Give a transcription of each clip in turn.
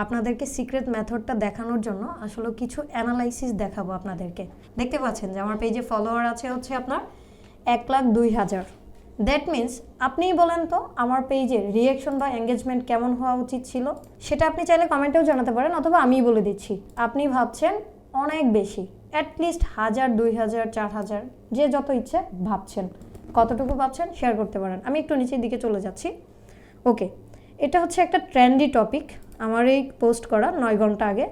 আপনাদেরকে সিক্রেট মেথডটা দেখানোর জন্য আসলে কিছু অ্যানালাইসিস দেখাবো আপনাদেরকে। দেখতে পাচ্ছেন যে আমার পেজে ফলোয়ার আছে হচ্ছে আপনার 1,02,000। দ্যাট মিনস আপনিই বলেন তো আমার পেজের রিয়াকশন বা এঙ্গেজমেন্ট কেমন হওয়া উচিত ছিল। সেটা আপনি চাইলে কমেন্টেও জানাতে পারেন, অথবা আমিই বলে দিচ্ছি। আপনি ভাবছেন অনেক বেশি, অ্যাটলিস্ট 1,000, 2,000, 4,000, যে যত ইচ্ছে ভাবছেন। কতটুকু ভাবছেন শেয়ার করতে পারেন। আমি একটু নিচের দিকে চলে যাচ্ছি। ওকে, এটা হচ্ছে একটা ট্রেন্ডি টপিক, আমার এই পোস্ট করা 9 ঘন্টা আগে।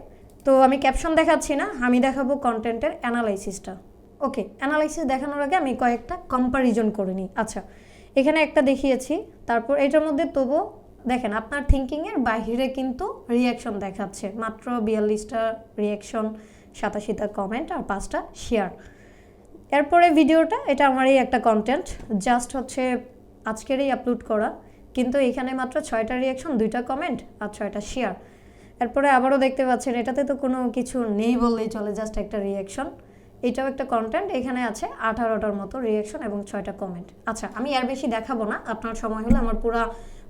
তো আমি ক্যাপশন দেখাচ্ছি না, আমি দেখাবো কন্টেন্টের অ্যানালাইসিসটা। ওকে, অ্যানালাইসিস দেখানোর আগে আমি কয়েকটা কম্প্যারিজন করে নিই। আচ্ছা, এখানে একটা দেখিয়েছি, তারপর এটার মধ্যে তবু দেখেন আপনার থিঙ্কিংয়ের বাইরে কিন্তু রিয়াকশন দেখাচ্ছে। মাত্র 42টা রিয়াকশন, 87টা কমেন্ট আর 5টা শেয়ার। এরপরে ভিডিওটা, এটা আমারই একটা কন্টেন্ট, জাস্ট হচ্ছে আজকেরই আপলোড করা, কিন্তু এখানে মাত্র 6টা রিয়াকশন, 2টা কমেন্ট আর 6টা শেয়ার। এরপরে আবারও দেখতে পাচ্ছেন এটাতে তো কোনো কিছু নেই বললেই চলে, জাস্ট একটা রিয়াকশন। এটাও একটা কন্টেন্ট, এখানে আছে 18টার মতো রিয়াকশন এবং 6টা কমেন্ট। আচ্ছা, আমি আর বেশি দেখাবো না, আপনার সময় হলে আমার পুরো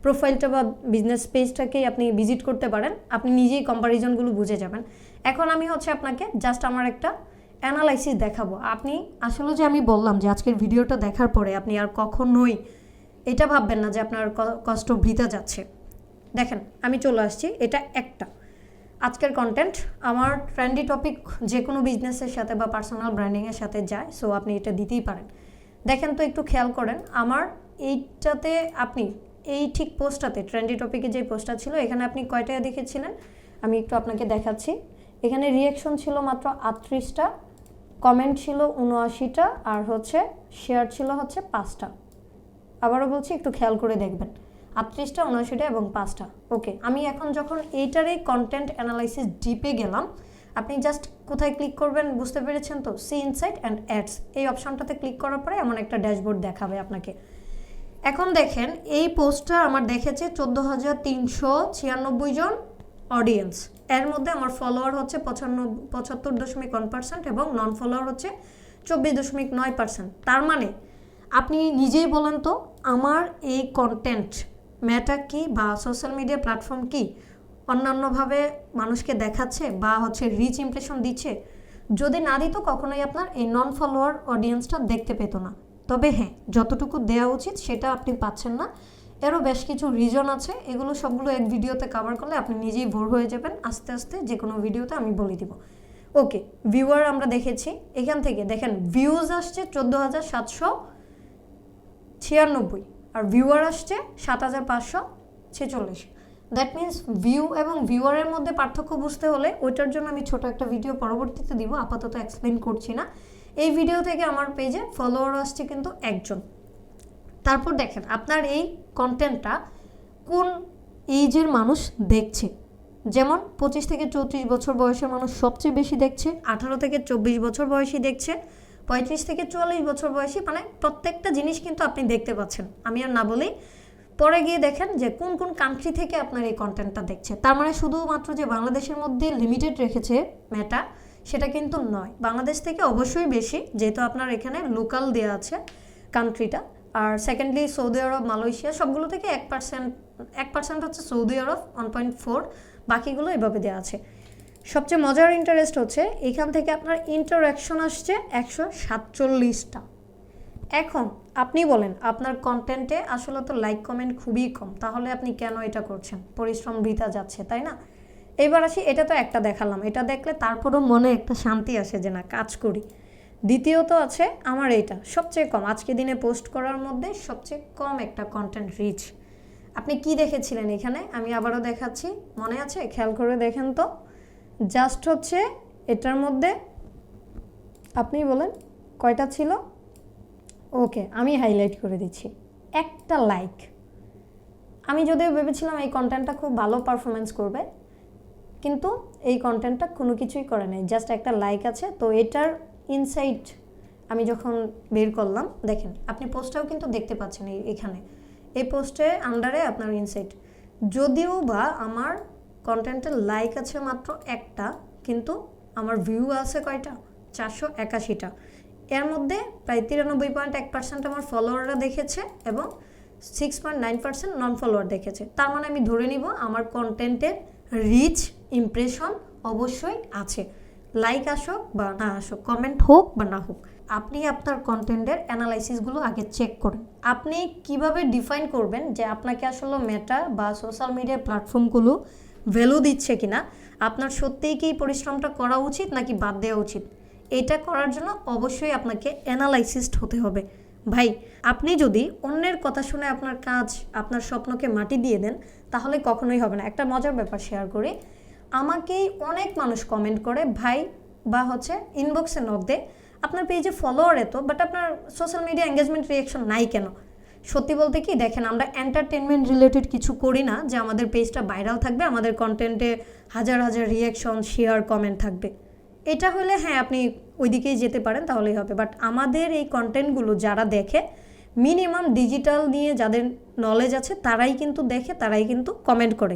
প্রোফাইলটা বা বিজনেস পেজটাকেই আপনি ভিজিট করতে পারেন, আপনি নিজেই কম্প্যারিজনগুলো বুঝে যাবেন। এখন আমি হচ্ছে আপনাকে জাস্ট আমার একটা অ্যানালাইসিস দেখাবো। আপনি আসলে যে আমি বললাম যে আজকের ভিডিওটা দেখার পরে আপনি আর কখনোই এটা ভাববেন না যে আপনার কষ্ট বৃথা যাচ্ছে। দেখেন আমি চলে আসছি, এটা একটা আজকের কন্টেন্ট। আমার ট্রেন্ডি টপিক যে কোনো বিজনেসের সাথে বা পার্সোনাল ব্র্যান্ডিংয়ের সাথে যায়, সো আপনি এটা দিতেই পারেন। দেখেন তো একটু খেয়াল করেন, আমার এইটাতে আপনি এই ঠিক পোস্টটাতে ট্রেন্ডি টপিকে যে পোস্টটা ছিল, এখানে আপনি কয়টা দেখেছিলেন আমি একটু আপনাকে দেখাচ্ছি। এখানে রিয়াকশন ছিল মাত্র 38টা, কমেন্ট ছিল 79টা, আর হচ্ছে শেয়ার ছিল হচ্ছে 5টা। আবারও বলছি, একটু খেয়াল করে দেখবেন, 38টা, 79টা এবং 5টা। ওকে, আমি এখন যখন এইটারই কন্টেন্ট অ্যানালাইসিস ডিপে গেলাম, আপনি জাস্ট কোথায় ক্লিক করবেন বুঝতে পেরেছেন তো? সি ইনসাইট অ্যান্ড অ্যাডস, এই অপশনটাতে ক্লিক করার পরে এমন একটা ড্যাশবোর্ড দেখাবে আপনাকে। এখন দেখেন এই পোস্টটা আমার দেখেছে 14,396 জন অডিয়েন্স। এর মধ্যে আমার ফলোয়ার হচ্ছে 75.1% এবং নন ফলোয়ার হচ্ছে 24.9%। তার মানে আপনি নিজেই বলেন তো, আমার এই কন্টেন্ট মেটা কি বা সোশ্যাল মিডিয়া প্ল্যাটফর্ম কি অন্যান্যভাবে মানুষকে দেখাচ্ছে বা হচ্ছে রিচ ইমপ্রেশন দিচ্ছে? যদি না দিত কখনোই আপনার এই নন ফলোয়ার অডিয়েন্সটা দেখতে পেত না। তবে হ্যাঁ, যতটুকু দেওয়া উচিত সেটা আপনি পাচ্ছেন না। এরও বেশ কিছু রিজন আছে, এগুলো সবগুলো এক ভিডিওতে কভার করলে আপনি নিজেই বোর হয়ে যাবেন। আস্তে আস্তে যে কোনো ভিডিওতে আমি বলে দিব। ওকে, ভিউয়ার আমরা দেখেছি, এখান থেকে দেখেন ভিউজ আসছে 14,796 আর ভিউয়ার আসছে 7,546। দ্যাট মিনস ভিউ এবং ভিউয়ারের মধ্যে পার্থক্য বুঝতে হলে ওইটার জন্য আমি ছোট একটা ভিডিও পরবর্তীতে দিব, আপাতত এক্সপ্লেন করছি না। এই ভিডিও থেকে আমার পেজে ফলোয়ার আসছে কিন্তু 1 জন। তারপর দেখেন আপনার এই কন্টেন্টটা কোন এইজের মানুষ দেখছে। যেমন 25 থেকে 34 বছর বয়সের মানুষ সবচেয়ে বেশি দেখছে, 18 থেকে 24 বছর বয়সী দেখছে, 35 থেকে 44 বছর বয়সী, মানে প্রত্যেকটা জিনিস কিন্তু আপনি দেখতে পাচ্ছেন। আমি আর না বলি, পরে গিয়ে দেখেন যে কোন কোন কান্ট্রি থেকে আপনার এই কন্টেন্টটা দেখছে। তার মানে শুধুমাত্র যে বাংলাদেশের মধ্যে লিমিটেড রেখেছে মেটা সেটা কিন্তু নয়, বাংলাদেশ থেকে অবশ্যই বেশি, যেহেতু আপনার এখানে লোকাল দেওয়া আছে কান্ট্রিটা। আর সেকেন্ডলি সৌদি আরব, মালয়েশিয়া সবগুলো থেকে 1% হচ্ছে সৌদি আরব, 1.4, বাকিগুলো এভাবে দেওয়া আছে। সবচেয়ে মজার ইন্টারেস্ট হচ্ছে এখান থেকে আপনার ইন্টারাকশন আসছে 147টা। এখন আপনি বলেন আপনার কন্টেন্টে আসলে তো লাইক কমেন্ট খুবই কম, তাহলে আপনি কেন এটা করছেন? পরিশ্রম বৃথা যাচ্ছে, তাই না? এবার আসি, এটা তো একটা দেখালাম, এটা দেখলে তারপরও মনে একটা শান্তি আসে যে না, কাজ করি। দ্বিতীয়ত আছে আমার এইটা সবচেয়ে কম, আজকে দিনে পোস্ট করার মধ্যে সবচেয়ে কম একটা কন্টেন্ট রিচ। আপনি কি দেখেছিলেন এখানে? আমি আবারও দেখাচ্ছি, মনে আছে? খেয়াল করে দেখেন তো। জাস্ট হচ্ছে এটার মধ্যে আপনি বলেন কয়টা ছিল? ওকে, আমি হাইলাইট করে দিচ্ছি, একটা লাইক। আমি যদিও ভেবেছিলাম এই কন্টেন্টটা খুব ভালো পারফরমেন্স করবে, কিন্তু এই কন্টেন্টটা কোনো কিছুই করে নাই, জাস্ট একটা লাইক আছে। তো এটার ইনসাইট আমি যখন বের করলাম, দেখেন আপনি পোস্টটাও কিন্তু দেখতে পাচ্ছেন এখানে, এই পোস্টে আন্ডারে আপনার ইনসাইট। যদিও বা আমার কন্টেন্টের লাইক আছে মাত্র একটা, কিন্তু আমার ভিউ আছে কয়টা? 481টা। এর মধ্যে প্রায় 93.1% আমার ফলোয়াররা দেখেছে এবং 6.9% নন ফলোয়ার দেখেছে। তার মানে আমি ধরে নিব আমার কন্টেন্টের রিচ ইমপ্রেশন অবশ্যই আছে। লাইক আসুক বা না আসুক, কমেন্ট হোক বা না হোক, আপনি আপনার কন্টেন্টের অ্যানালাইসিসগুলো আগে চেক করেন। আপনি কিভাবে ডিফাইন করবেন যে আপনাকে আসলে মেটা বা সোশ্যাল মিডিয়া প্ল্যাটফর্মগুলো ভ্যালু দিচ্ছে কিনা, আপনার সত্যিই কি পরিশ্রমটা করা উচিত নাকি বাদ দেওয়া উচিত, এটা করার জন্য অবশ্যই আপনাকে অ্যানালাইসিস্ট হতে হবে। ভাই, আপনি যদি অন্যের কথা শুনে আপনার কাজ, আপনার স্বপ্নকে মাটি দিয়ে দেন, তাহলে কখনোই হবে না। একটা মজার ব্যাপার শেয়ার করি, আমাকেই অনেক মানুষ কমেন্ট করে ভাই বা ইনবক্সে নক দেয়, আপনার পেজে ফলোয়ার এত, বাট আপনার সোশ্যাল মিডিয়া এঙ্গেজমেন্ট রিয়াকশন নাই কেন? সত্যি বলতে কি, দেখেন, আমরা এন্টারটেনমেন্ট রিলেটেড কিছু করি না যে আমাদের পেজটা ভাইরাল থাকবে, আমাদের কন্টেন্টে হাজার হাজার রিয়াকশন, শেয়ার, কমেন্ট থাকবে। এটা হলে হ্যাঁ, আপনি ওই দিকেই যেতে পারেন, তাহলেই হবে। বাট আমাদের এই কন্টেন্টগুলো যারা দেখে, মিনিমাম ডিজিটাল নিয়ে যাদের নলেজ আছে তারাই কিন্তু দেখে, তারাই কিন্তু কমেন্ট করে।